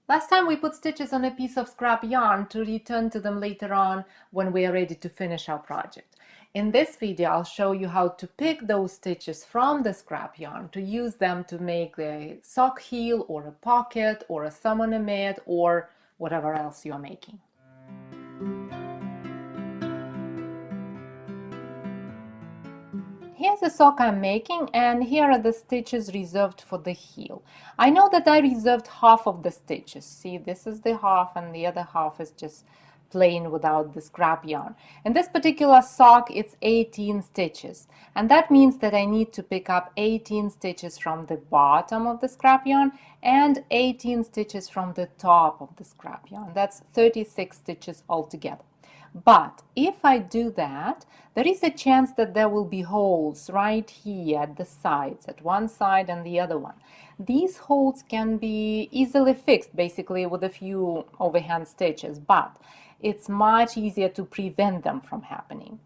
Last time we put stitches on a piece of scrap yarn to return to them later on when we are ready to finish our project. In this video, I'll show you how to pick those stitches from the scrap yarn to use them to make a sock heel or a pocket or a thumb on a mat or whatever else you're making. Here's the sock I'm making, and here are the stitches reserved for the heel. I know that I reserved half of the stitches. See, this is the half and the other half is just plain without the scrap yarn. In this particular sock, it's 18 stitches, and that means that I need to pick up 18 stitches from the bottom of the scrap yarn and 18 stitches from the top of the scrap yarn. That's 36 stitches altogether. But if I do that, there is a chance that there will be holes right here at the sides, at one side and the other one. These holes can be easily fixed, basically with a few overhand stitches, but it's much easier to prevent them from happening.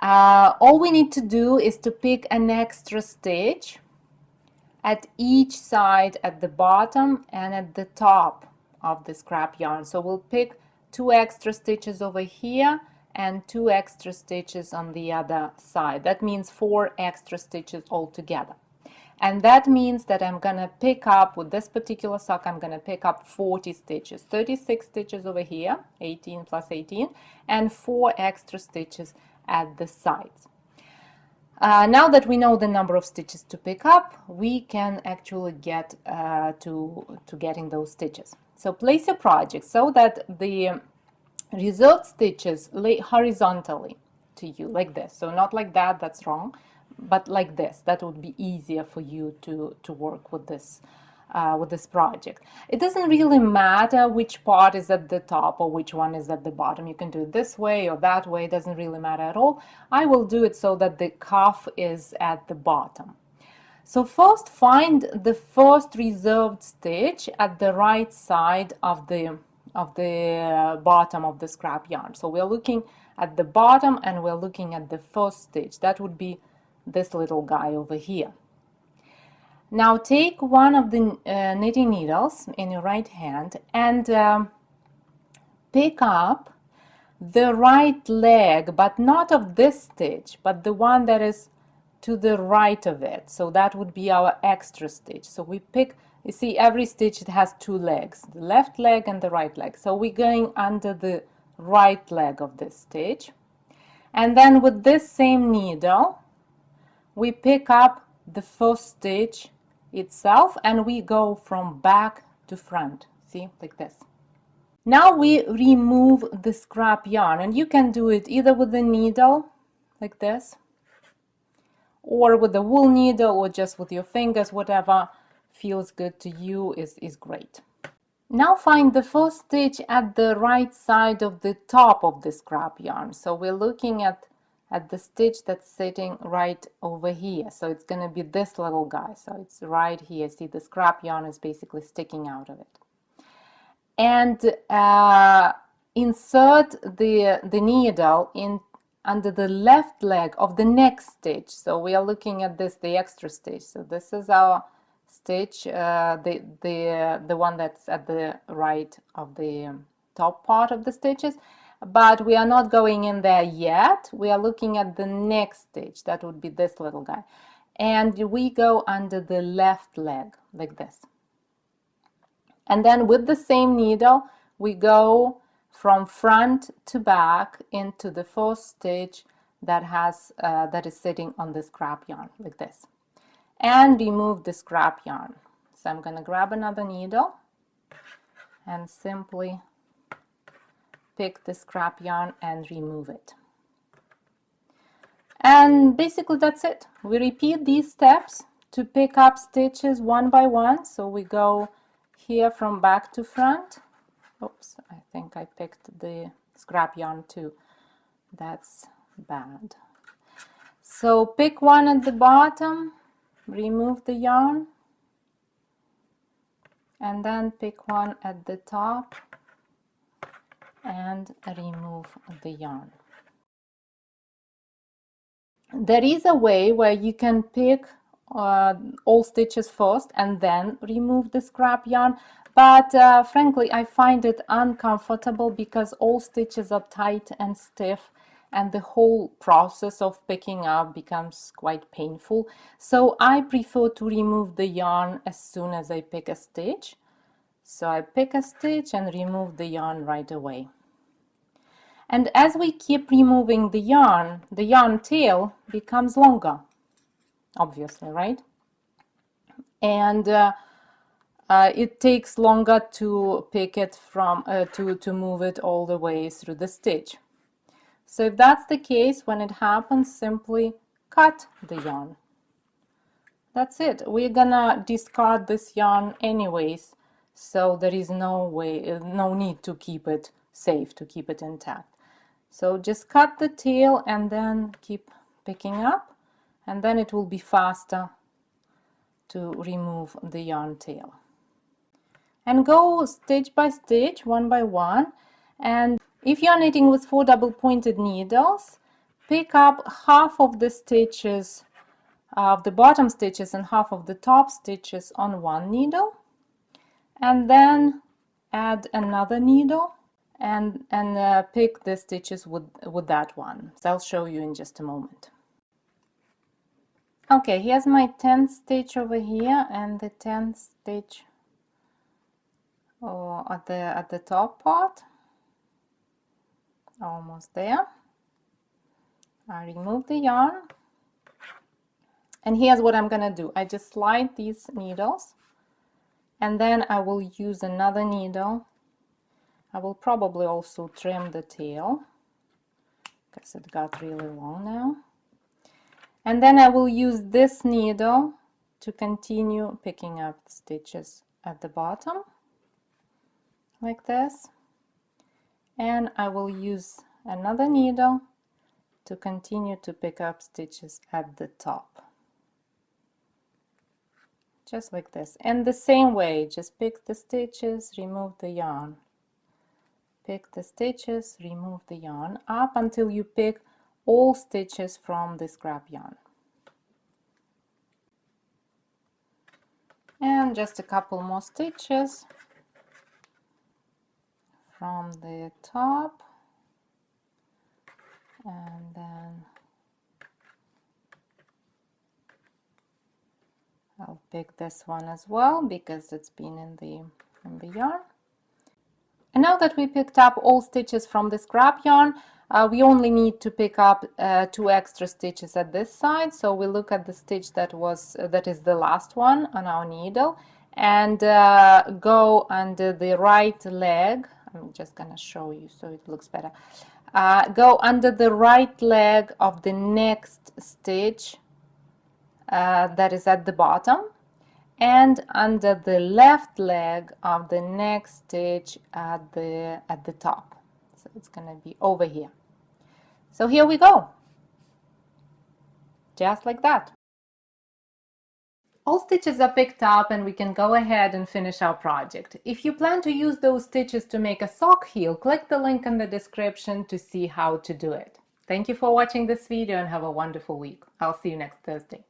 All we need to do is to pick an extra stitch at each side, at the bottom and at the top of the scrap yarn. So we'll pick 2 extra stitches over here and 2 extra stitches on the other side. That means 4 extra stitches altogether. And that means that I'm gonna pick up, with this particular sock, I'm gonna pick up 40 stitches, 36 stitches over here, 18 plus 18, and 4 extra stitches at the sides. Now that we know the number of stitches to pick up, we can actually get to getting those stitches. So place your project so that the reserved stitches lay horizontally to you, like this. So not like that, that's wrong, but like this. That would be easier for you to work with this project. It doesn't really matter which part is at the top or which one is at the bottom. You can do it this way or that way. It doesn't really matter at all. I will do it so that the cuff is at the bottom. So first, find the first reserved stitch at the right side of the bottom of the scrap yarn. So we're looking at the bottom and we're looking at the first stitch. That would be this little guy over here. Now take one of the knitting needles in your right hand and pick up the right leg, but not of this stitch, but the one that is to the right of it. So that would be our extra stitch. So we pick, you see, every stitch, it has 2 legs, the left leg and the right leg. So we're going under the right leg of this stitch. And then with this same needle, we pick up the first stitch itself and we go from back to front. See, like this. Now we remove the scrap yarn, and you can do it either with a needle, like this, or with a wool needle, or just with your fingers. Whatever feels good to you is great. Now find the first stitch at the right side of the top of the scrap yarn. So we're looking at the stitch that's sitting right over here. So it's going to be this little guy. So it's right here. See, the scrap yarn is basically sticking out of it. And insert the needle in under the left leg of the next stitch. So we are looking at this, the extra stitch. So this is our stitch, the one that's at the right of the top part of the stitches, but we are not going in there yet. We are looking at the next stitch. That would be this little guy, and we go under the left leg like this. And then with the same needle, we go from front to back into the first stitch that is sitting on the scrap yarn, like this, and remove the scrap yarn. So I'm going to grab another needle and simply pick the scrap yarn and remove it. And basically that's it. We repeat these steps to pick up stitches one by one. So we go here from back to front. Oops, I think I picked the scrap yarn too. That's bad. So pick one at the bottom, remove the yarn, and then pick one at the top and remove the yarn. There is a way where you can pick all stitches first and then remove the scrap yarn, but frankly I find it uncomfortable because all stitches are tight and stiff, and the whole process of picking up becomes quite painful. So I prefer to remove the yarn as soon as I pick a stitch. So I pick a stitch and remove the yarn right away. And as we keep removing the yarn tail becomes longer, obviously, right? And it takes longer to pick it from, to move it all the way through the stitch. So if that's the case, when it happens, simply cut the yarn. That's it. We're gonna discard this yarn anyways, so there is no need to keep it safe, to keep it intact. So just cut the tail and then keep picking up, and then it will be faster to remove the yarn tail. And go stitch by stitch, one by one. And if you're knitting with 4 double-pointed needles, pick up half of the stitches of the bottom stitches and half of the top stitches on one needle, and then add another needle and pick the stitches with that one. So I'll show you in just a moment. Okay, here's my 10th stitch over here and the 10th stitch at the top part. Almost there. I remove the yarn, and here's what I'm gonna do. I just slide these needles, and then I will use another needle. I will probably also trim the tail because it got really long now. And then I will use this needle to continue picking up the stitches at the bottom, like this. And I will use another needle to continue to pick up stitches at the top. Just like this. And the same way, just pick the stitches, remove the yarn. Pick the stitches, remove the yarn, up until you pick all stitches from the scrap yarn. And just a couple more stitches from the top, and then I'll pick this one as well because it's been in the yarn. And now that we picked up all stitches from the scrap yarn, we only need to pick up 2 extra stitches at this side. So we look at the stitch that is the last one on our needle, and go under the right leg. I'm just gonna show you so it looks better. Go under the right leg of the next stitch that is at the bottom, and under the left leg of the next stitch at the top. So it's gonna be over here. So here we go, just like that. All stitches are picked up, and we can go ahead and finish our project. If you plan to use those stitches to make a sock heel, click the link in the description to see how to do it. Thank you for watching this video and have a wonderful week. I'll see you next Thursday.